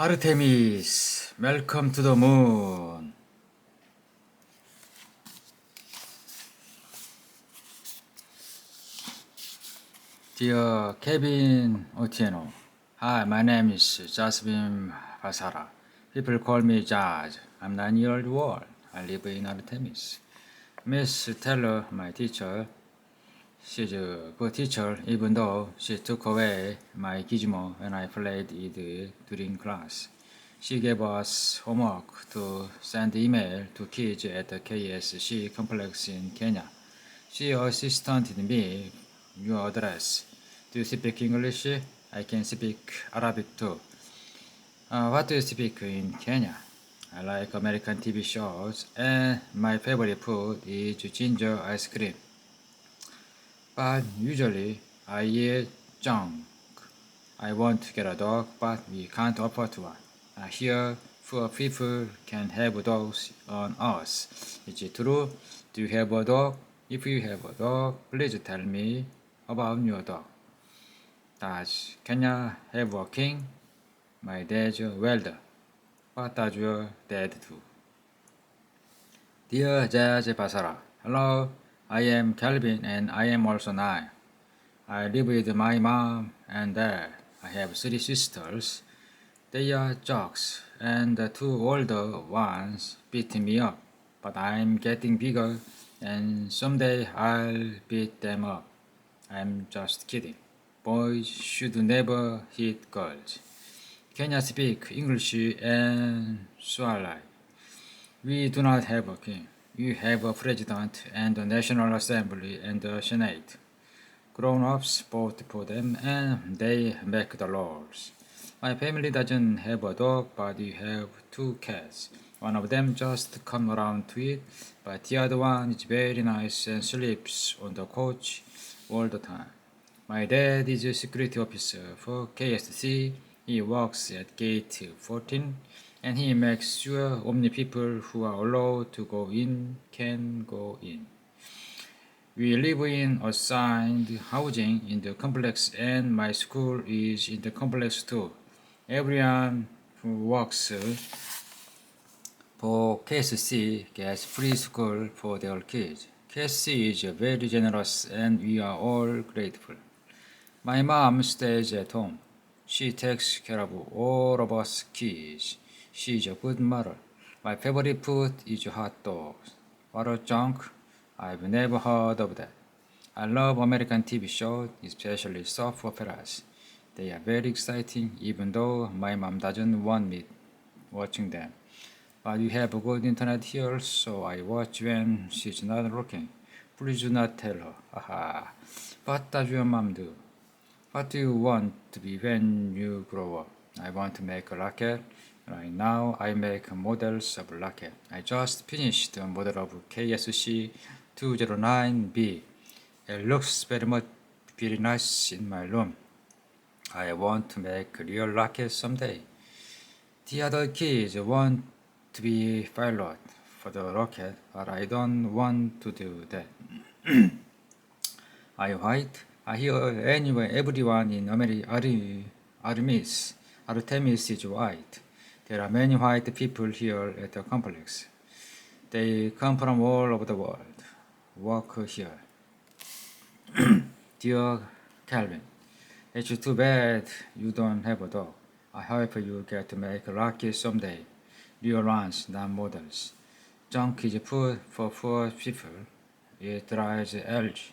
ARTEMIS, welcome to the moon. Dear Kevin Otieno, hi, my name is Jasmine Basara. People call me Jazz. I'm 9 years old. I live in ARTEMIS. Miss Taylor, my teacher, she's a good teacher even though she took away my gizmo when I played it during class. She gave us homework to send email to kids at the KSC complex in Kenya. She assisted me your address. Do you speak English? I can speak Arabic too. What do you speak in Kenya? I like American TV shows and my favorite food is ginger ice cream. But usually I eat junk. I want to get a dog, but we can't afford one. I hear poor people can have dogs on us. Is it true? Do you have a dog? If you have a dog, please tell me about your dog. Does Kenya have a king? My dad's a welder. What does your dad do? Dear Jazz Basara, hello, I am Calvin and I am also 9. I live with my mom and dad. I have 3 sisters. They are jocks, and the 2 older ones beat me up. But I'm getting bigger, and someday I'll beat them up. I'm just kidding. Boys should never hit girls. Kenya speak English and Swahili. We do not have a king. We have a president and the National Assembly and the Senate. Grown-ups vote for them and they make the laws. My family doesn't have a dog, but we have 2 cats. One of them just comes around to eat, but the other one is very nice and sleeps on the couch all the time. My dad is a security officer for KSC. He works at gate 14 and he makes sure only people who are allowed to go in can go in. We live in assigned housing in the complex and my school is in the complex too. Everyone who works for KSC gets free school for their kids. KSC is very generous and we are all grateful. My mom stays at home. She takes care of all of us kids. She's a good mother. My favorite food is hot dogs. What a junk! I've never heard of that. I love American TV shows, especially soap operas. They are very exciting even though my mom doesn't want me watching them. But we have a good internet here, so I watch when she's not looking. Please do not tell her. Haha. What does your mom do? What do you want to be when you grow up? I want to make a rocket. Right now, I make models of rocket. I just finished a model of KSC 209B. It looks very nice in my room. I want to make a real rocket someday. The other kids want to be pilot for the rocket, but I don't want to do that. Are you white? I hear everyone in Artemis is white. There are many white people here at the complex. They come from all over the world. Work here. Dear Calvin, it's too bad you don't have a dog. I hope you get to make a rocket someday. Real ones, not models. Junk is food for poor people. It dries algae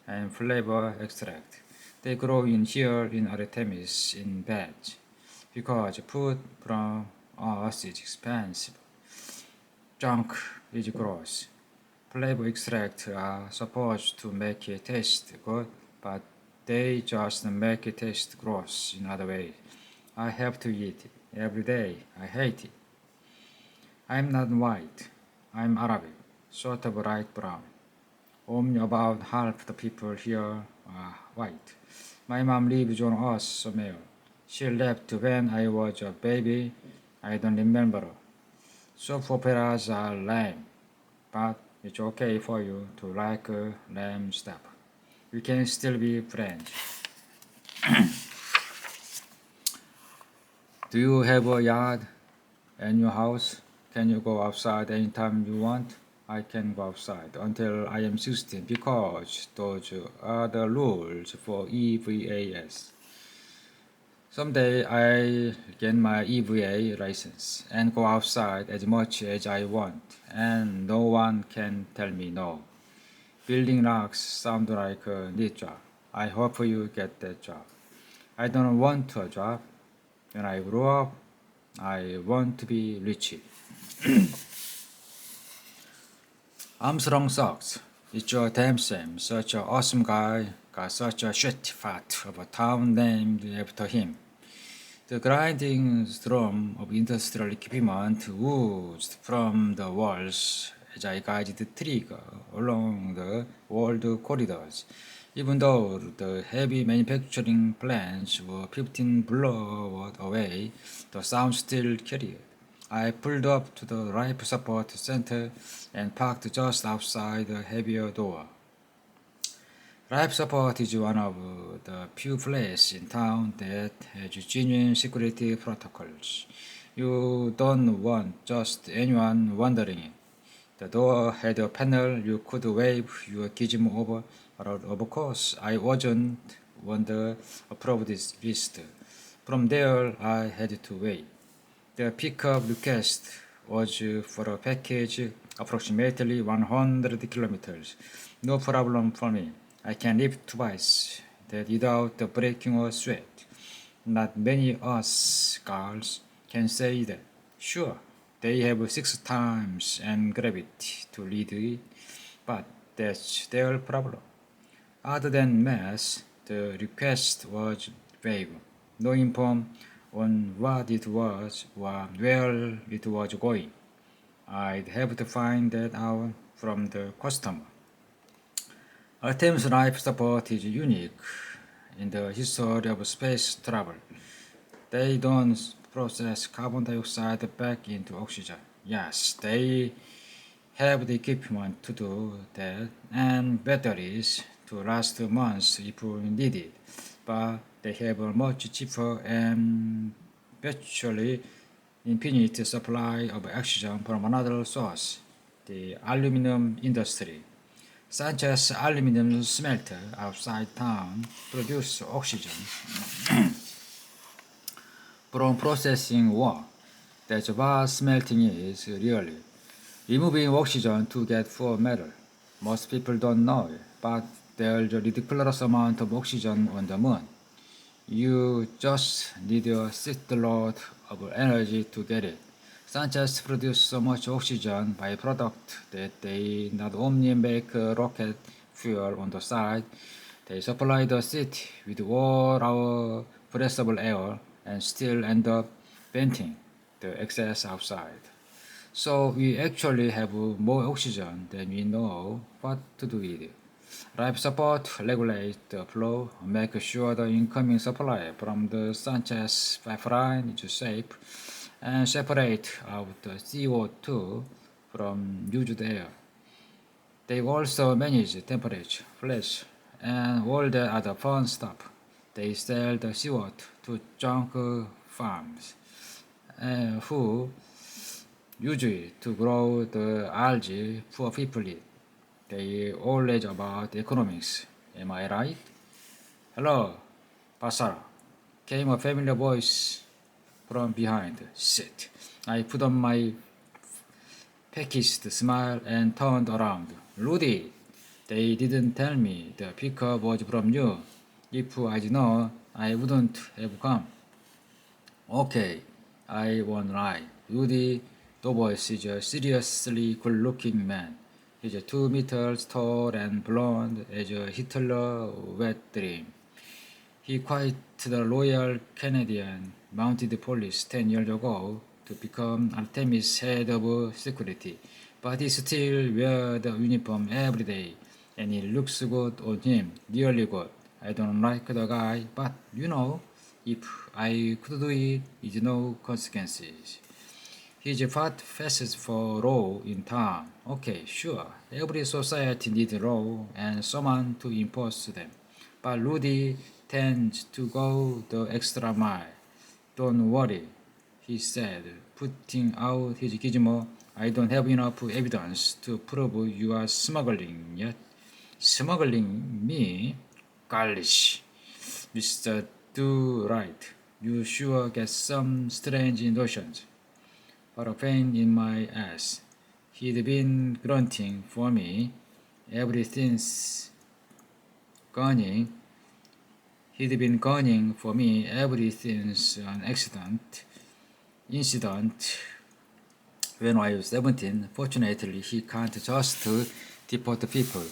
and flavor extract. They grow in here in Artemis in batch because food from us is expensive. Junk is gross. Flavor extracts are supposed to make it taste good, but they just make it taste gross in other ways. I have to eat it every day. I hate it. I'm not white. I'm Arabic, sort of light brown. Only about half the people here are white. My mom lives on us somewhere. She left when I was a baby. I don't remember her. Soap operas are lame, but it's okay for you to like lame stuff. We can still be friends. Do you have a yard in your house? Can you go outside anytime you want? I can go outside until I am 16 because those are the rules for EVAS. Someday I'll get my EVA license and go outside as much as I want, and no one can tell me no. Building rocks sound like a neat job. I hope you get that job. I don't want a job. When I grow up, I want to be rich. Armstrong sucks. It's a damn shame. Such an awesome guy got such a shitty fat of a town named after him. The grinding drum of industrial equipment oozed from the walls as I guided the trigger along the walled corridors. Even though the heavy manufacturing plants were 15 blocks away, the sound still carried. I pulled up to the life support center and parked just outside the heavier door. Life support is one of the few places in town that has genuine security protocols. You don't want just anyone wandering in. The door had a panel you could wave your gizmo over, but of course I wasn't on the approved list. From there I had to wait. The pickup request was for a package approximately 100 kilometers. No problem for me. I can lift twice that without breaking a sweat. Not many us girls can say that. Sure, they have 6 times and gravity to lead it, but that's their problem. Other than mass, the request was vague. No info on what it was or where it was going. I'd have to find that out from the customer. ARTEMIS life support is unique in the history of space travel. They don't process carbon dioxide back into oxygen. Yes, they have the equipment to do that and batteries to last months if needed, but they have a much cheaper and virtually infinite supply of oxygen from another source, the aluminum industry. Sanchez aluminum smelter outside town produces oxygen from processing ore. That's what smelting is really. Removing oxygen to get full metal. Most people don't know it, but there's a ridiculous amount of oxygen on the moon. You just need a shitload of energy to get it. Sanchez produce so much oxygen byproduct that they not only make rocket fuel on the side, they supply the city with all our breathable air and still end up venting the excess outside. So we actually have more oxygen than we know what to do with it. Life support regulates the flow, make sure the incoming supply from the Sanchez pipeline is safe, and separate out the CO2 from used air. They also manage temperature, pressure, and all the other fun stuff. They sell the CO2 to junk farms, who use it to grow the algae poor people eat. They always about economics. Am I right? Hello, Basara. Came a familiar voice from behind. Shit. I put on my packaged smile and turned around. Rudy, they didn't tell me the pickup was from you. If I'd known, I wouldn't have come. Okay, I won't lie. Rudy Dobos is a seriously good-looking man. He's 2 meters tall and blonde as a Hitler wet dream. He quit the Royal Canadian Mounted Police 10 years ago to become ARTEMIS head of security, but he still wears the uniform every day, and it looks good on him, really good. I don't like the guy, but if I could do it, it's no consequences. His fat faces for law in town. Okay, sure, every society needs law and someone to enforce them, but Rudy tends to go the extra mile. Don't worry, he said, putting out his gizmo. I don't have enough evidence to prove you are smuggling yet. Smuggling me? Konglish. Mr. Do right. You sure get some strange notions. For a pain in my ass. He'd been grunting for me ever since gunning. He'd been gunning for me ever since an incident when I was 17. Fortunately, he can't just deport people.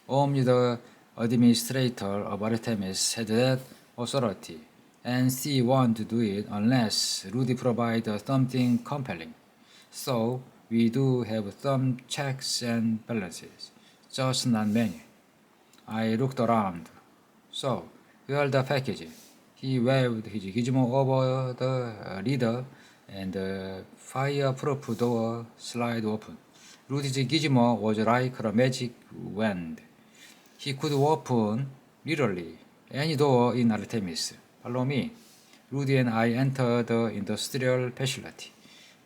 Only the administrator of ARTEMIS had that authority, and she won't do it unless Rudy provides something compelling. So, we do have some checks and balances, just not many. I looked around. So, here's the package. He waved his gizmo over the leader, and the fireproof door slid open. Rudy's gizmo was like a magic wand. He could open, literally, any door in ARTEMIS. Follow me. Rudy and I entered the industrial facility.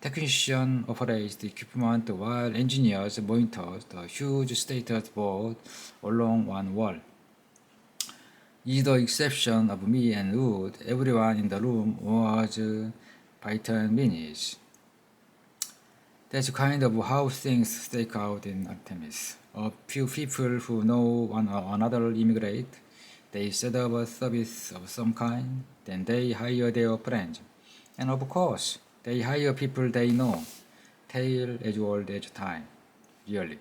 Technicians operate the equipment while engineers monitor the huge status board along one wall. With the exception of me and Wood, everyone in the room was Vietnamese. That's kind of how things stake out in ARTEMIS. A few people who know one another immigrate, they set up a service of some kind, then they hire their friends. And of course, they hire people they know. Tale as old as time, really.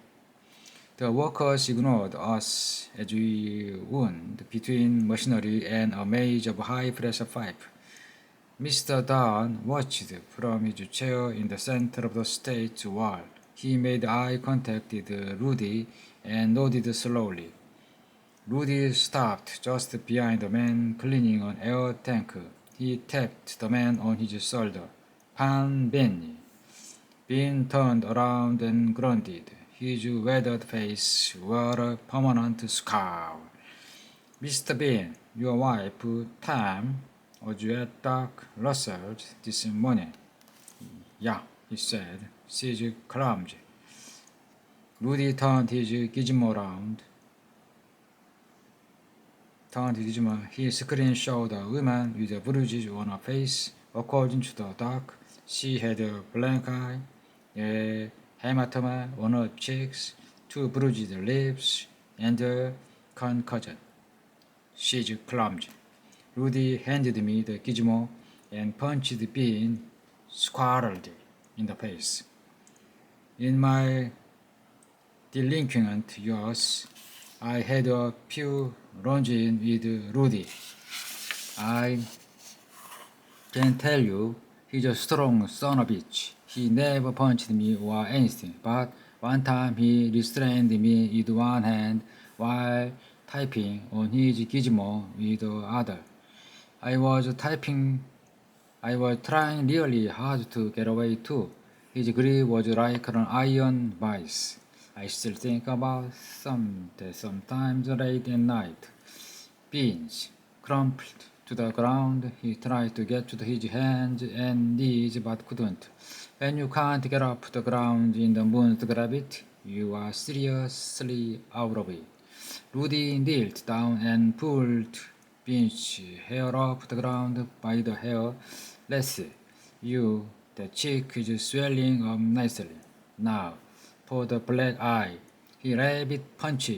The workers ignored us as we wound between machinery and a maze of high-pressure pipe. Mr. Dunn watched from his chair in the center of the stage wall. He made eye contact with Rudy and nodded slowly. Rudy stopped just behind the man cleaning an air tank. He tapped the man on his shoulder. Pan Benny. Ben turned around and grunted. His weathered face wore a permanent scowl. Mr. Ben, your wife, Tam, was at Doc Russell's this morning. Yeah, he said. She's clumsy. Rudy turned his gizmo around. He screenshot a woman with a bruise on her face. According to the doc, she had a blank eye, a hematoma on her cheeks, 2 bruised lips, and a concussion. She's clumsy. Rudy handed me the gizmo and punched Ben squarely in the face. In my delinquent years, I had a few run-ins with Rudy. I can tell you, he's a strong son of a bitch. He never punched me or anything, but one time he restrained me with one hand while typing on his gizmo with the other. I was trying really hard to get away too. His grip was like an iron vice. I still think about sometimes late at night. Beans crumpled to the ground. He tried to get to his hands and knees but couldn't. When you can't get off the ground in the moon's gravity, you are seriously out of it. Rudy knelt down and pulled Bean's hair off the ground by the hair. Let's see. The cheek is swelling up nicely. Now, for the black eye, he rabbit punched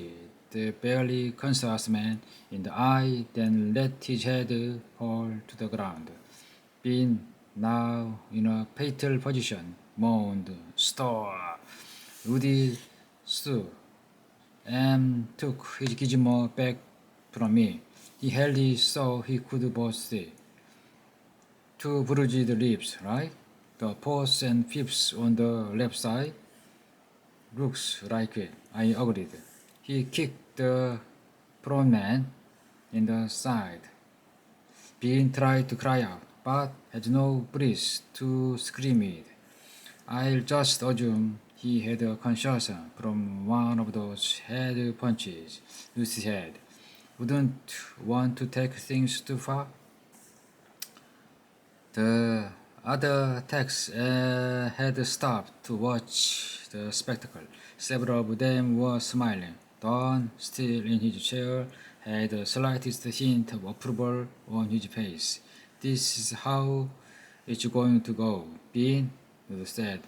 the barely conscious man in the eye, then let his head fall to the ground. Bean, now in a fatal position, moaned, "Stop!" Rudy stood and took his gizmo back from me. He held it so he could both see. 2 bruised lips, right? The 4th and 5th on the left side. Looks like it, I agreed. He kicked the prone man in the side. Bean tried to cry out, but had no breath to scream with. I'll just assume he had a concussion from one of those head punches. Lucy said, "Wouldn't want to take things too far." The Other techs had stopped to watch the spectacle. Several of them were smiling. Don, still in his chair, had the slightest hint of approval on his face. This is how it's going to go, Bean, Rudy said.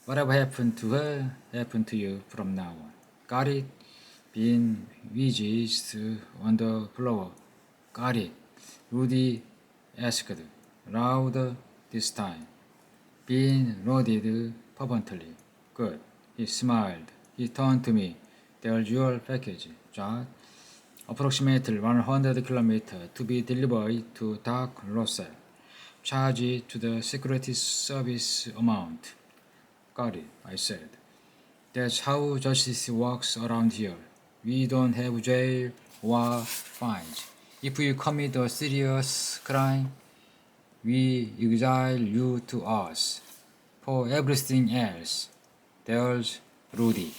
Whatever happened to her, happened to you from now on. Got it? Bean wheezed on the floor. Got it? Rudy asked, louder this time. Bean nodded fervently. Good. He smiled. He turned to me. There's your package, John. Approximately 100 kilometers to be delivered to Doc Russell. Charge it to the security service amount. Got it, I said. That's how justice works around here. We don't have jail or fines. If you commit a serious crime, we exile you to us. For everything else, there's Rudy.